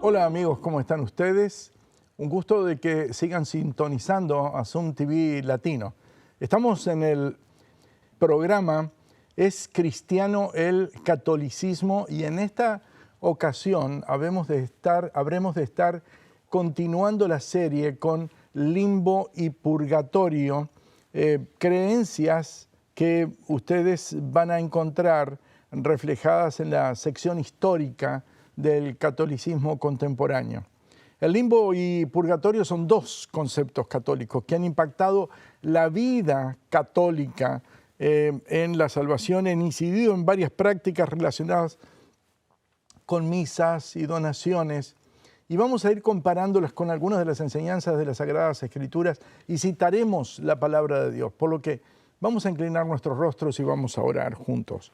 Hola amigos, ¿cómo están ustedes? Un gusto de que sigan sintonizando a Zoom TV Latino. Estamos en el programa ¿Es cristiano el catolicismo? Y en esta ocasión habremos de estar continuando la serie con limbo y purgatorio, creencias que ustedes van a encontrar reflejadas en la sección histórica del catolicismo contemporáneo. El limbo y purgatorio son dos conceptos católicos que han impactado la vida católica en la salvación, han incidido en varias prácticas relacionadas con misas y donaciones, y vamos a ir comparándolas con algunas de las enseñanzas de las Sagradas Escrituras y citaremos la palabra de Dios, por lo que vamos a inclinar nuestros rostros y vamos a orar juntos.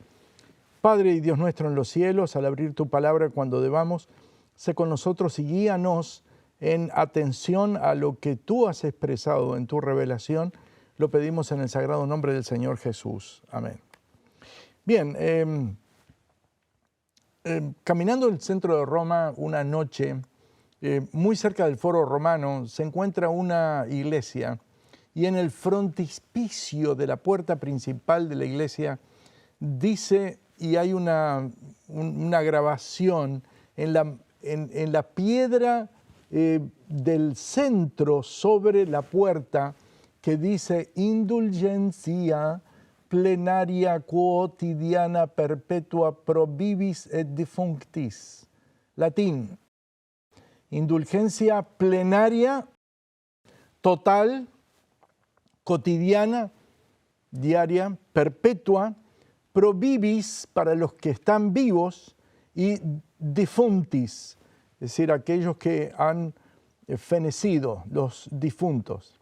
Padre y Dios nuestro en los cielos, al abrir tu palabra cuando debamos, sé con nosotros y guíanos en atención a lo que tú has expresado en tu revelación. Lo pedimos en el sagrado nombre del Señor Jesús. Amén. Bien, caminando en el centro de Roma una noche, muy cerca del Foro Romano, se encuentra una iglesia y en el frontispicio de la puerta principal de la iglesia dice, y hay una grabación en la piedra del centro sobre la puerta que dice indulgencia plenaria quotidiana perpetua pro vivis et defunctis. Latín, indulgencia plenaria, total, cotidiana, diaria, perpetua, pro vivis para los que están vivos y defunctis, es decir, aquellos que han fenecido, los difuntos.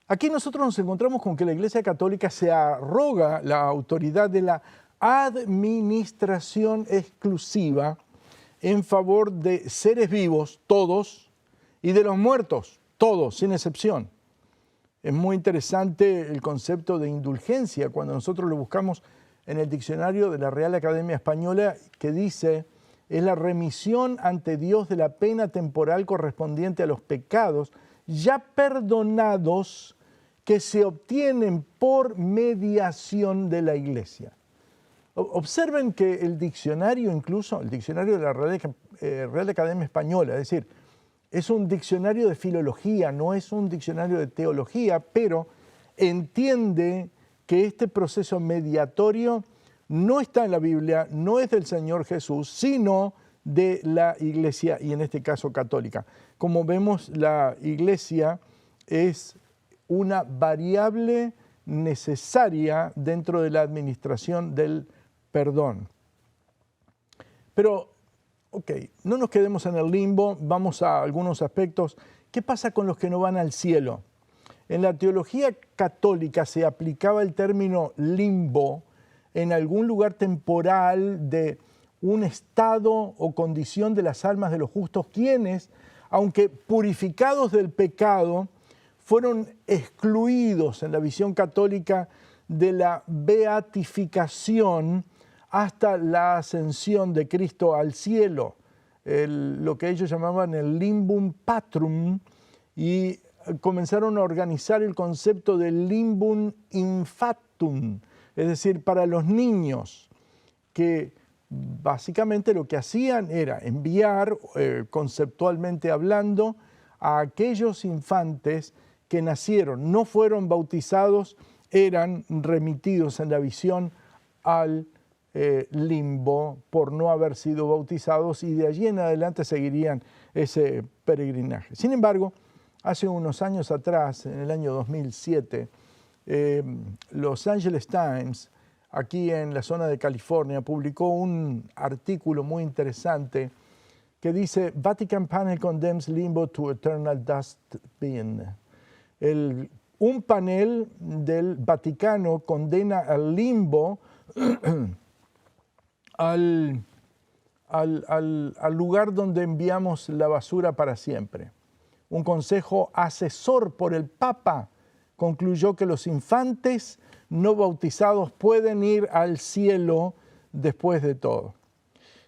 Aquí nosotros nos encontramos con que la Iglesia Católica se arroga la autoridad de la administración exclusiva en favor de seres vivos, todos, y de los muertos, todos, sin excepción. Es muy interesante el concepto de indulgencia cuando nosotros lo buscamos en el diccionario de la Real Academia Española, que dice, es la remisión ante Dios de la pena temporal correspondiente a los pecados ya perdonados que se obtienen por mediación de la Iglesia. Observen que el diccionario, incluso el diccionario de la Real Academia Española, es decir, es un diccionario de filología, no es un diccionario de teología, pero entiende que este proceso mediatorio no está en la Biblia, no es del Señor Jesús, sino de la Iglesia, y en este caso católica. Como vemos, la Iglesia es una variable necesaria dentro de la administración del perdón. Pero ok, no nos quedemos en el limbo, vamos a algunos aspectos. ¿Qué pasa con los que no van al cielo? En la teología católica se aplicaba el término limbo en algún lugar temporal de un estado o condición de las almas de los justos, quienes, aunque purificados del pecado, fueron excluidos en la visión católica de la beatificación hasta la ascensión de Cristo al cielo, lo que ellos llamaban el limbum patrum, y comenzaron a organizar el concepto del limbum infantum, es decir, para los niños, que básicamente lo que hacían era enviar, conceptualmente hablando, a aquellos infantes que nacieron, no fueron bautizados, eran remitidos en la visión al limbo por no haber sido bautizados, y de allí en adelante seguirían ese peregrinaje. Sin embargo, hace unos años atrás, en el año 2007, Los Angeles Times, aquí en la zona de California, publicó un artículo muy interesante que dice Vatican Panel Condemns Limbo to Eternal Dustbin. Un panel del Vaticano condena al limbo al lugar donde enviamos la basura para siempre. Un consejo asesor por el Papa concluyó que los infantes no bautizados pueden ir al cielo después de todo.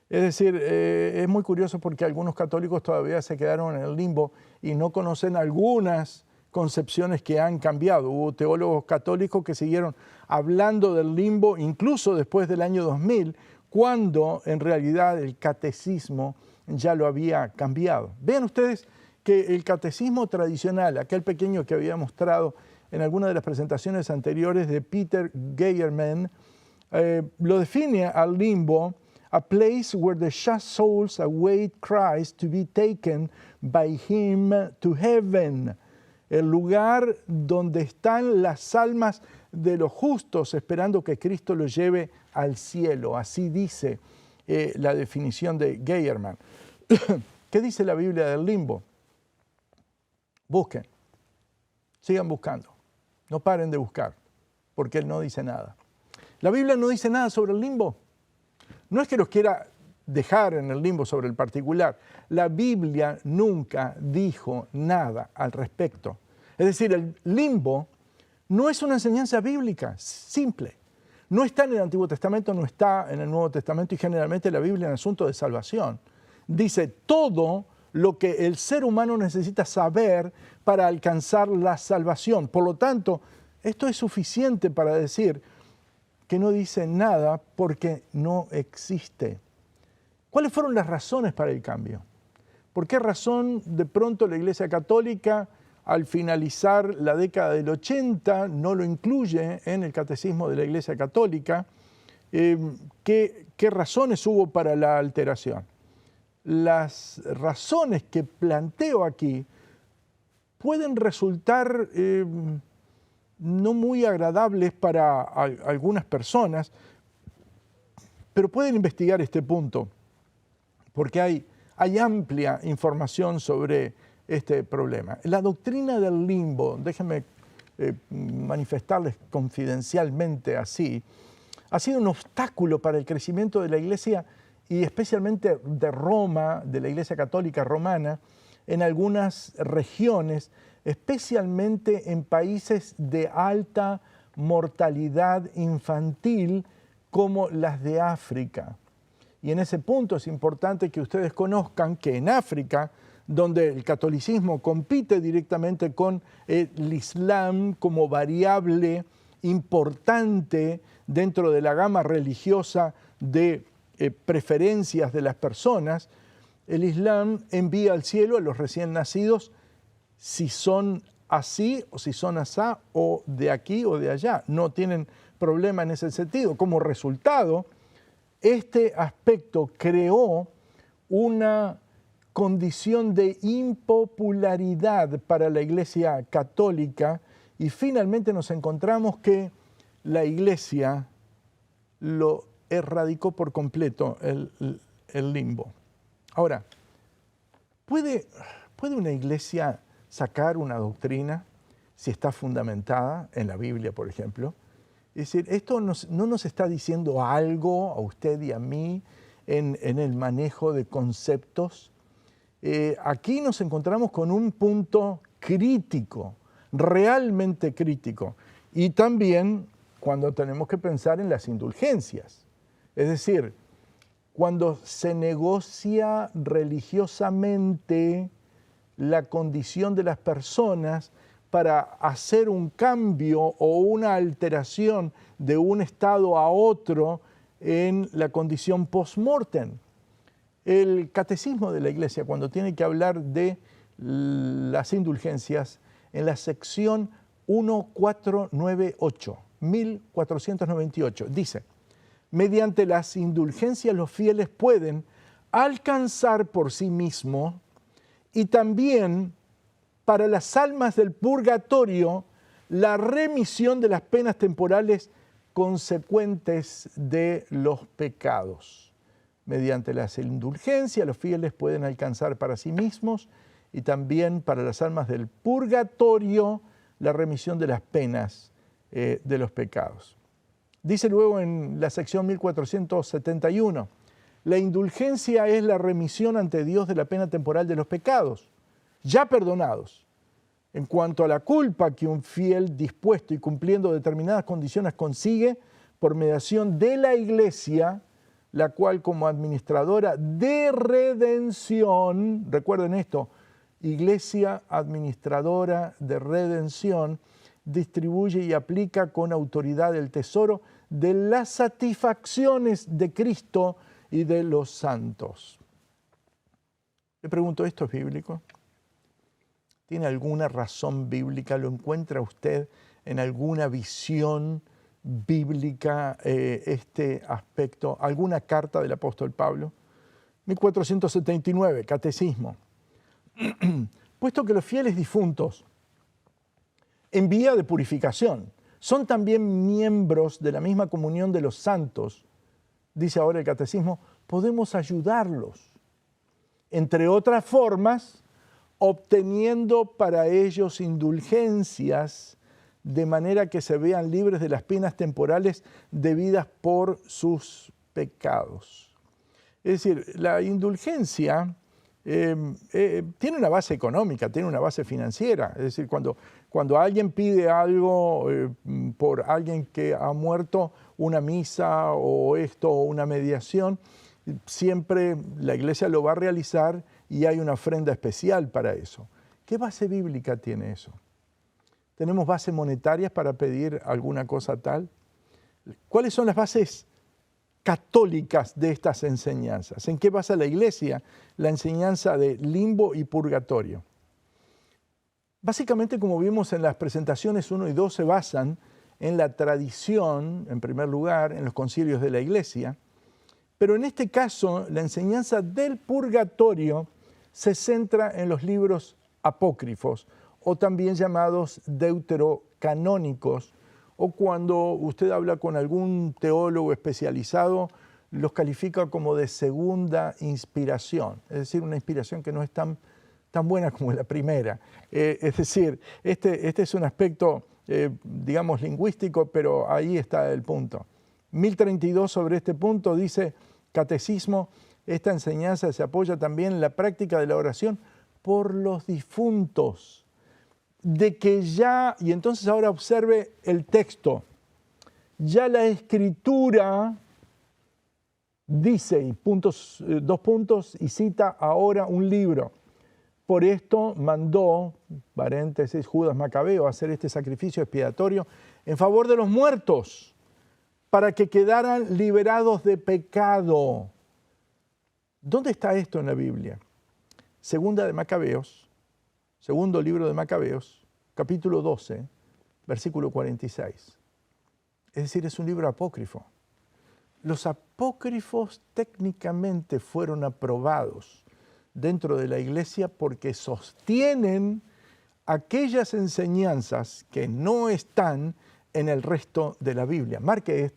Es decir, es muy curioso porque algunos católicos todavía se quedaron en el limbo y no conocen algunas concepciones que han cambiado. Hubo teólogos católicos que siguieron hablando del limbo incluso después del año 2000, cuando en realidad el catecismo ya lo había cambiado. Vean ustedes que el catecismo tradicional, aquel pequeño que había mostrado en alguna de las presentaciones anteriores de Peter Geiermann, lo define al limbo: a place where the just souls await Christ to be taken by him to heaven. El lugar donde están las almas de los justos esperando que Cristo los lleve al cielo. Así dice la definición de Geiermann. ¿Qué dice la Biblia del limbo? Busquen, sigan buscando, no paren de buscar, porque Él no dice nada. La Biblia no dice nada sobre el limbo. No es que los quiera dejar en el limbo sobre el particular. La Biblia nunca dijo nada al respecto. Es decir, el limbo no es una enseñanza bíblica, simple. No está en el Antiguo Testamento, no está en el Nuevo Testamento, y generalmente la Biblia en asunto de salvación dice todo lo que el ser humano necesita saber para alcanzar la salvación. Por lo tanto, esto es suficiente para decir que no dice nada porque no existe. ¿Cuáles fueron las razones para el cambio? ¿Por qué razón de pronto la Iglesia Católica, al finalizar la década del 80, no lo incluye en el catecismo de la Iglesia Católica? ¿Qué razones hubo para la alteración? Las razones que planteo aquí pueden resultar no muy agradables para algunas personas, pero pueden investigar este punto, porque hay amplia información sobre este problema. La doctrina del limbo, déjenme manifestarles confidencialmente así, ha sido un obstáculo para el crecimiento de la Iglesia y especialmente de Roma, de la Iglesia Católica Romana, en algunas regiones, especialmente en países de alta mortalidad infantil como las de África. Y en ese punto es importante que ustedes conozcan que en África, donde el catolicismo compite directamente con el Islam como variable importante dentro de la gama religiosa de preferencias de las personas, el Islam envía al cielo a los recién nacidos si son así o si son asá o de aquí o de allá. No tienen problema en ese sentido. Como resultado, este aspecto creó una condición de impopularidad para la Iglesia Católica y finalmente nos encontramos que la Iglesia lo erradicó por completo el limbo. Ahora, ¿puede una iglesia sacar una doctrina si está fundamentada en la Biblia, por ejemplo? Es decir, esto no nos está diciendo algo a usted y a mí en el manejo de conceptos. Aquí nos encontramos con un punto crítico, realmente crítico, y también cuando tenemos que pensar en las indulgencias. Es decir, cuando se negocia religiosamente la condición de las personas para hacer un cambio o una alteración de un estado a otro en la condición post-mortem. El catecismo de la Iglesia, cuando tiene que hablar de las indulgencias, en la sección 1498, dice: mediante las indulgencias los fieles pueden alcanzar por sí mismos y también para las almas del purgatorio la remisión de las penas temporales consecuentes de los pecados. Mediante las indulgencias los fieles pueden alcanzar para sí mismos y también para las almas del purgatorio la remisión de las penas de los pecados. Dice luego en la sección 1471, la indulgencia es la remisión ante Dios de la pena temporal de los pecados, ya perdonados. En cuanto a la culpa que un fiel dispuesto y cumpliendo determinadas condiciones consigue por mediación de la Iglesia, la cual como administradora de redención, recuerden esto, Iglesia administradora de redención, distribuye y aplica con autoridad el tesoro de las satisfacciones de Cristo y de los santos. Le pregunto, ¿esto es bíblico? ¿Tiene alguna razón bíblica? ¿Lo encuentra usted en alguna visión bíblica este aspecto? ¿Alguna carta del apóstol Pablo? 1479, Catecismo. Puesto que los fieles difuntos en vía de purificación son también miembros de la misma comunión de los santos, dice ahora el Catecismo, podemos ayudarlos, entre otras formas, obteniendo para ellos indulgencias, de manera que se vean libres de las penas temporales debidas por sus pecados. Es decir, la indulgencia tiene una base económica, tiene una base financiera. Es decir, cuando alguien pide algo por alguien que ha muerto, una misa o esto, o una mediación, siempre la iglesia lo va a realizar y hay una ofrenda especial para eso. ¿Qué base bíblica tiene eso? ¿Tenemos bases monetarias para pedir alguna cosa tal? ¿Cuáles son las bases católicas de estas enseñanzas? ¿En qué basa la iglesia la enseñanza de limbo y purgatorio? Básicamente, como vimos en las presentaciones 1 y 2, se basan en la tradición, en primer lugar, en los concilios de la iglesia, pero en este caso la enseñanza del purgatorio se centra en los libros apócrifos o también llamados deuterocanónicos, o cuando usted habla con algún teólogo especializado, los califica como de segunda inspiración, es decir, una inspiración que no es tan buena como la primera. Es decir, este es un aspecto, digamos, lingüístico, pero ahí está el punto. 1032 sobre este punto dice, Catecismo, esta enseñanza se apoya también en la práctica de la oración por los difuntos, de que ya, y entonces ahora observe el texto, ya la Escritura dice, y dos puntos, y cita ahora un libro. Por esto mandó, paréntesis, Judas Macabeo, hacer este sacrificio expiatorio en favor de los muertos, para que quedaran liberados de pecado. ¿Dónde está esto en la Biblia? Segunda de Macabeos, segundo libro de Macabeos, capítulo 12, versículo 46. Es decir, es un libro apócrifo. Los apócrifos técnicamente fueron aprobados dentro de la iglesia porque sostienen aquellas enseñanzas que no están en el resto de la Biblia. Marque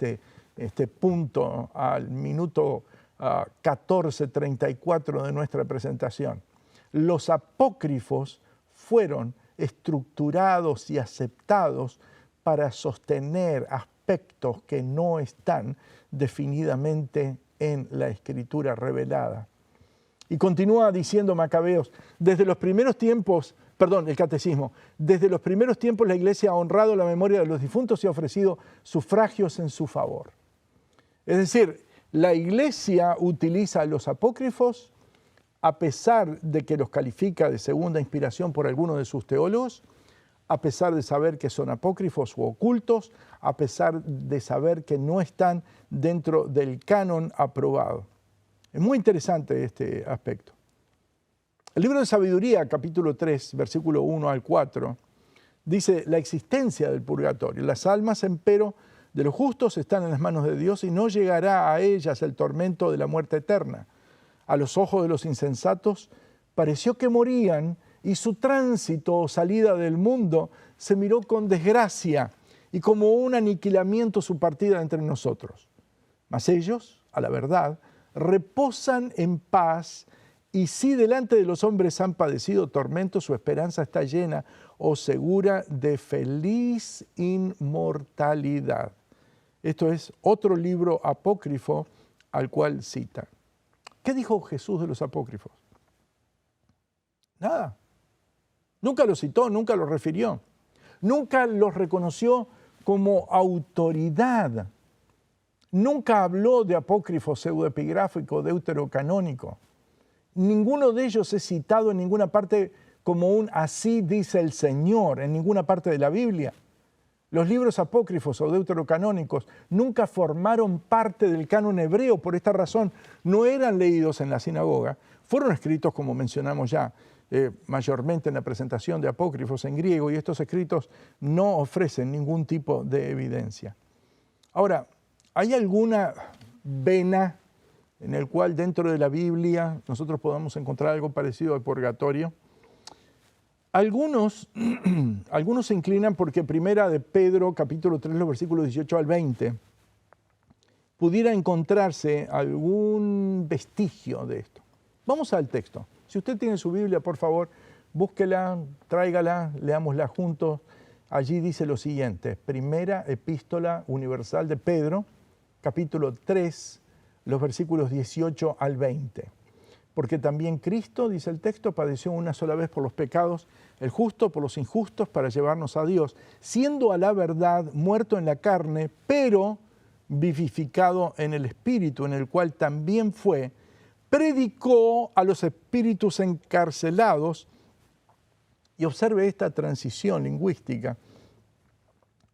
este punto al minuto 14:34 de nuestra presentación. Los apócrifos fueron estructurados y aceptados para sostener aspectos que no están definidamente en la Escritura revelada. Y continúa diciendo Macabeos, desde los primeros tiempos, el Catecismo, desde los primeros tiempos la Iglesia ha honrado la memoria de los difuntos y ha ofrecido sufragios en su favor. Es decir, la Iglesia utiliza los apócrifos a pesar de que los califica de segunda inspiración por algunos de sus teólogos, a pesar de saber que son apócrifos u ocultos, a pesar de saber que no están dentro del canon aprobado. Es muy interesante este aspecto. El libro de Sabiduría, capítulo 3, versículo 1 al 4, dice la existencia del purgatorio. Las almas, empero, de los justos están en las manos de Dios y no llegará a ellas el tormento de la muerte eterna. A los ojos de los insensatos pareció que morían y su tránsito o salida del mundo se miró con desgracia y como un aniquilamiento su partida entre nosotros. Mas ellos, a la verdad, reposan en paz y si delante de los hombres han padecido tormento, su esperanza está llena o segura de feliz inmortalidad. Esto es otro libro apócrifo al cual cita. ¿Qué dijo Jesús de los apócrifos? Nada. Nunca los citó, nunca los refirió. Nunca los reconoció como autoridad. Nunca habló de apócrifo, pseudoepigráfico, deuterocanónico. Ninguno de ellos es citado en ninguna parte como un así dice el Señor, en ninguna parte de la Biblia. Los libros apócrifos o deuterocanónicos nunca formaron parte del canon hebreo, por esta razón no eran leídos en la sinagoga. Fueron escritos, como mencionamos ya, mayormente en la presentación de apócrifos en griego, y estos escritos no ofrecen ningún tipo de evidencia. Ahora, ¿hay alguna vena en el cual dentro de la Biblia nosotros podamos encontrar algo parecido al purgatorio? Algunos se inclinan porque Primera de Pedro, capítulo 3, los versículos 18 al 20, pudiera encontrarse algún vestigio de esto. Vamos al texto. Si usted tiene su Biblia, por favor, búsquela, tráigala, leámosla juntos. Allí dice lo siguiente: Primera Epístola Universal de Pedro, capítulo 3, los versículos 18 al 20. Porque también Cristo, dice el texto, padeció una sola vez por los pecados, el justo por los injustos, para llevarnos a Dios, siendo a la verdad muerto en la carne, pero vivificado en el Espíritu, en el cual también fue, predicó a los espíritus encarcelados. Y observe esta transición lingüística: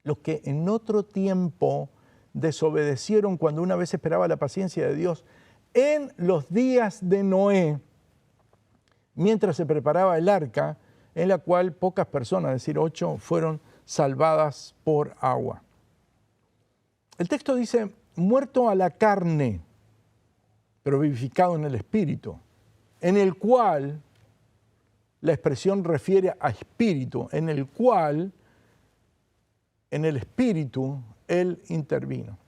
los que en otro tiempo desobedecieron cuando una vez esperaba la paciencia de Dios en los días de Noé, mientras se preparaba el arca, en la cual pocas personas, es decir, 8, fueron salvadas por agua. El texto dice, muerto a la carne, pero vivificado en el Espíritu, en el cual, la expresión refiere a espíritu, en el cual, en el Espíritu, Él intervino.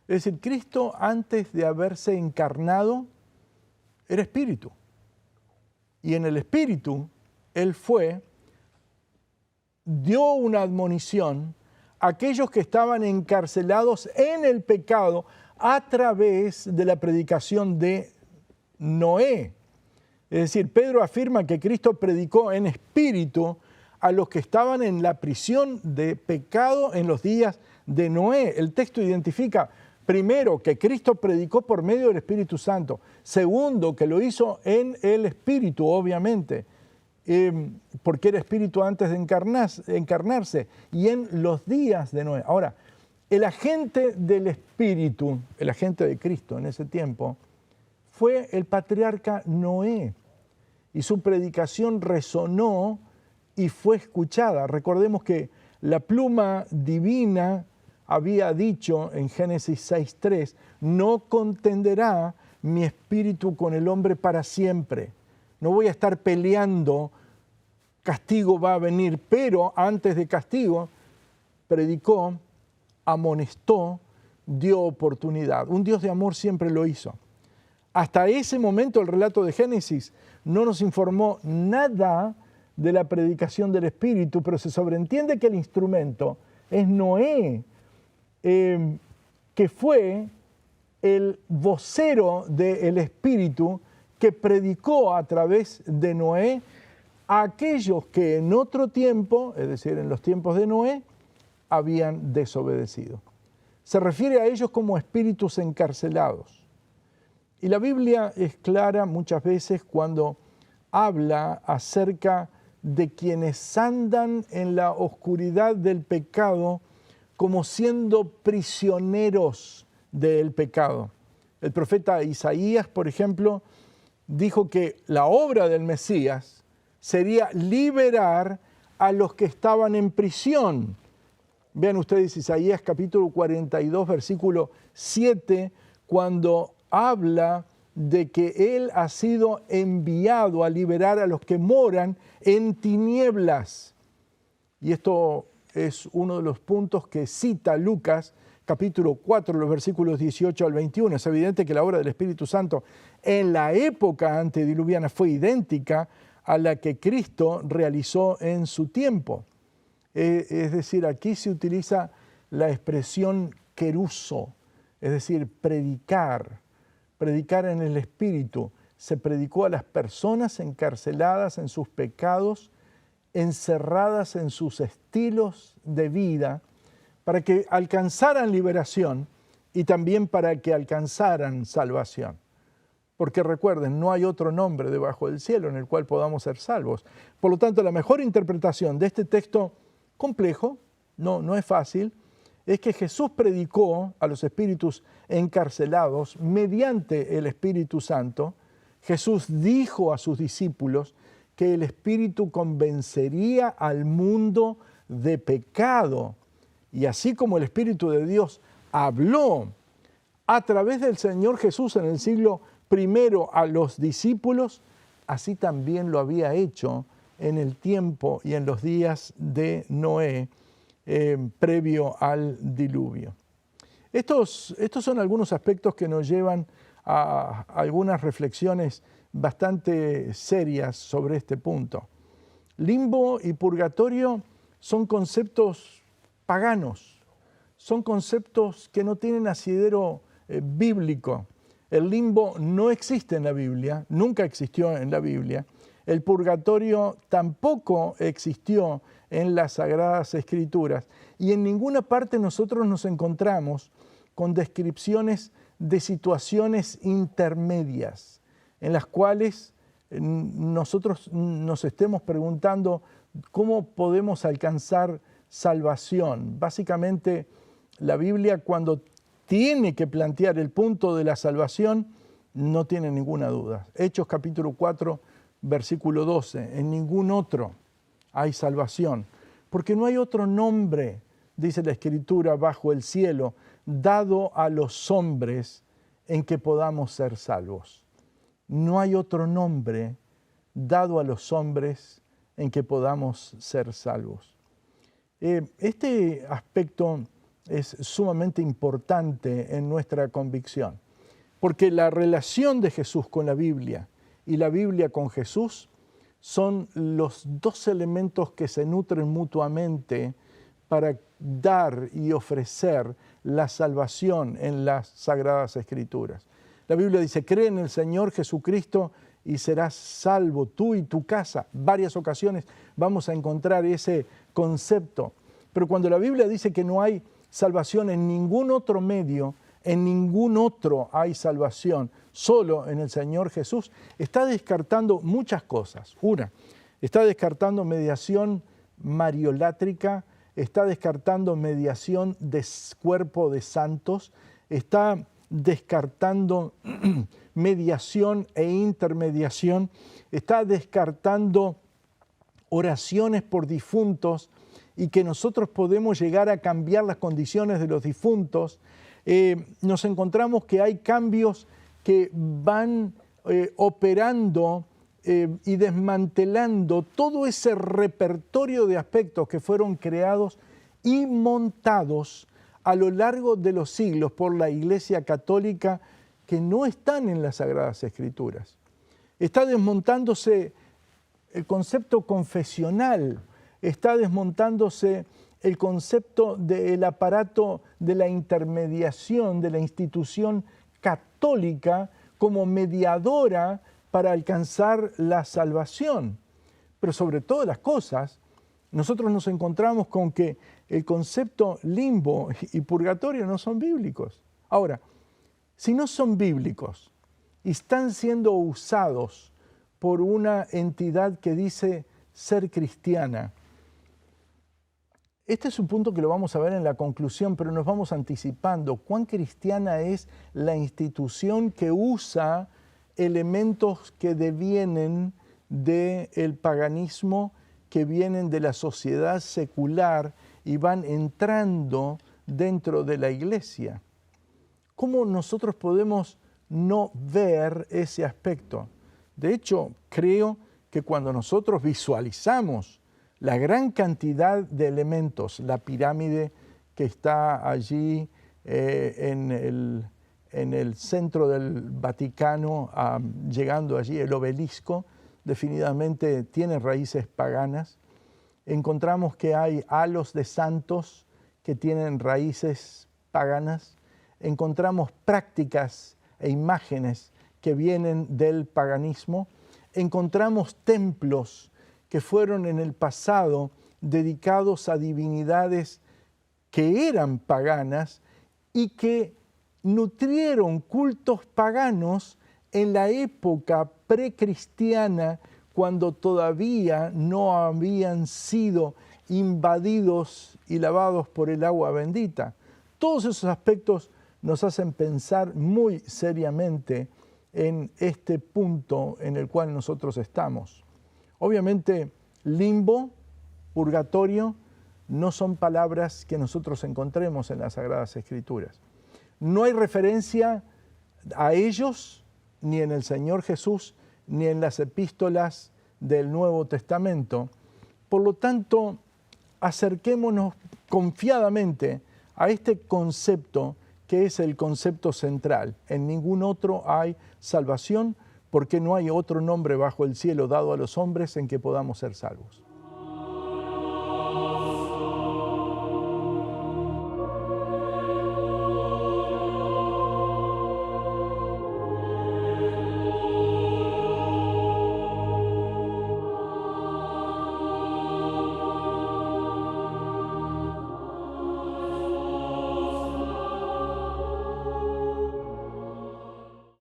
Es decir, Cristo, antes de haberse encarnado, era espíritu. Y en el espíritu, Él dio una admonición a aquellos que estaban encarcelados en el pecado a través de la predicación de Noé. Es decir, Pedro afirma que Cristo predicó en espíritu a los que estaban en la prisión de pecado en los días de Noé. El texto identifica, primero, que Cristo predicó por medio del Espíritu Santo. Segundo, que lo hizo en el Espíritu, obviamente, porque era Espíritu antes de encarnarse, y en los días de Noé. Ahora, el agente del Espíritu, el agente de Cristo en ese tiempo, fue el patriarca Noé, y su predicación resonó y fue escuchada. Recordemos que la pluma divina había dicho en Génesis 6:3, no contenderá mi espíritu con el hombre para siempre. No voy a estar peleando, castigo va a venir, pero antes de castigo predicó, amonestó, dio oportunidad. Un Dios de amor siempre lo hizo. Hasta ese momento el relato de Génesis no nos informó nada de la predicación del Espíritu, pero se sobreentiende que el instrumento es Noé, que fue el vocero del Espíritu que predicó a través de Noé a aquellos que en otro tiempo, es decir, en los tiempos de Noé, habían desobedecido. Se refiere a ellos como espíritus encarcelados. Y la Biblia es clara muchas veces cuando habla acerca de quienes andan en la oscuridad del pecado como siendo prisioneros del pecado. El profeta Isaías, por ejemplo, dijo que la obra del Mesías sería liberar a los que estaban en prisión. Vean ustedes Isaías capítulo 42, versículo 7, cuando habla de que Él ha sido enviado a liberar a los que moran en tinieblas. Y esto es uno de los puntos que cita Lucas, capítulo 4, los versículos 18 al 21. Es evidente que la obra del Espíritu Santo en la época antediluviana fue idéntica a la que Cristo realizó en su tiempo. Es decir, aquí se utiliza la expresión keruso, es decir, predicar en el Espíritu. Se predicó a las personas encarceladas en sus pecados, encerradas en sus estilos de vida, para que alcanzaran liberación y también para que alcanzaran salvación. Porque recuerden, no hay otro nombre debajo del cielo en el cual podamos ser salvos. Por lo tanto, la mejor interpretación de este texto complejo, no es fácil, es que Jesús predicó a los espíritus encarcelados mediante el Espíritu Santo. Jesús dijo a sus discípulos que el Espíritu convencería al mundo de pecado. Y así como el Espíritu de Dios habló a través del Señor Jesús en el siglo I a los discípulos, así también lo había hecho en el tiempo y en los días de Noé, previo al diluvio. Estos son algunos aspectos que nos llevan a algunas reflexiones bastante serias sobre este punto. Limbo y purgatorio son conceptos paganos, son conceptos que no tienen asidero bíblico. El limbo no existe en la Biblia, nunca existió en la Biblia. El purgatorio tampoco existió en las Sagradas Escrituras. Y en ninguna parte nosotros nos encontramos con descripciones de situaciones intermedias en las cuales nosotros nos estemos preguntando cómo podemos alcanzar salvación. Básicamente, la Biblia, cuando tiene que plantear el punto de la salvación, no tiene ninguna duda. Hechos capítulo 4, versículo 12, en ningún otro hay salvación, porque no hay otro nombre, dice la Escritura, bajo el cielo, dado a los hombres en que podamos ser salvos. No hay otro nombre dado a los hombres en que podamos ser salvos. Este aspecto es sumamente importante en nuestra convicción, porque la relación de Jesús con la Biblia y la Biblia con Jesús son los dos elementos que se nutren mutuamente para dar y ofrecer la salvación en las Sagradas Escrituras. La Biblia dice, cree en el Señor Jesucristo y serás salvo tú y tu casa. Varias ocasiones vamos a encontrar ese concepto. Pero cuando la Biblia dice que no hay salvación en ningún otro medio, en ningún otro hay salvación, solo en el Señor Jesús, está descartando muchas cosas. Una, está descartando mediación mariolátrica, está descartando mediación de cuerpo de santos, está descartando mediación e intermediación, está descartando oraciones por difuntos y que nosotros podemos llegar a cambiar las condiciones de los difuntos. Nos encontramos que hay cambios que van operando y desmantelando todo ese repertorio de aspectos que fueron creados y montados a lo largo de los siglos por la Iglesia Católica, que no están en las Sagradas Escrituras. Está desmontándose el concepto confesional, está desmontándose el concepto del aparato de la intermediación, de la institución católica como mediadora para alcanzar la salvación. Pero sobre todas las cosas, nosotros nos encontramos con que el concepto limbo y purgatorio no son bíblicos. Ahora, si no son bíblicos y están siendo usados por una entidad que dice ser cristiana, este es un punto que lo vamos a ver en la conclusión, pero nos vamos anticipando. ¿Cuán cristiana es la institución que usa elementos que devienen del paganismo, que vienen de la sociedad secular y van entrando dentro de la iglesia? ¿Cómo nosotros podemos no ver ese aspecto? De hecho, creo que cuando nosotros visualizamos la gran cantidad de elementos, la pirámide que está allí en el centro del Vaticano, llegando allí, el obelisco, definitivamente tiene raíces paganas. Encontramos que hay halos de santos que tienen raíces paganas. Encontramos prácticas e imágenes que vienen del paganismo. Encontramos templos que fueron en el pasado dedicados a divinidades que eran paganas y que nutrieron cultos paganos en la época precristiana, cuando todavía no habían sido invadidos y lavados por el agua bendita. Todos esos aspectos nos hacen pensar muy seriamente en este punto en el cual nosotros estamos. Obviamente, limbo, purgatorio, no son palabras que nosotros encontremos en las Sagradas Escrituras. No hay referencia a ellos ni en el Señor Jesús, ni en las epístolas del Nuevo Testamento. Por lo tanto, acerquémonos confiadamente a este concepto que es el concepto central. En ningún otro hay salvación, porque no hay otro nombre bajo el cielo dado a los hombres en que podamos ser salvos.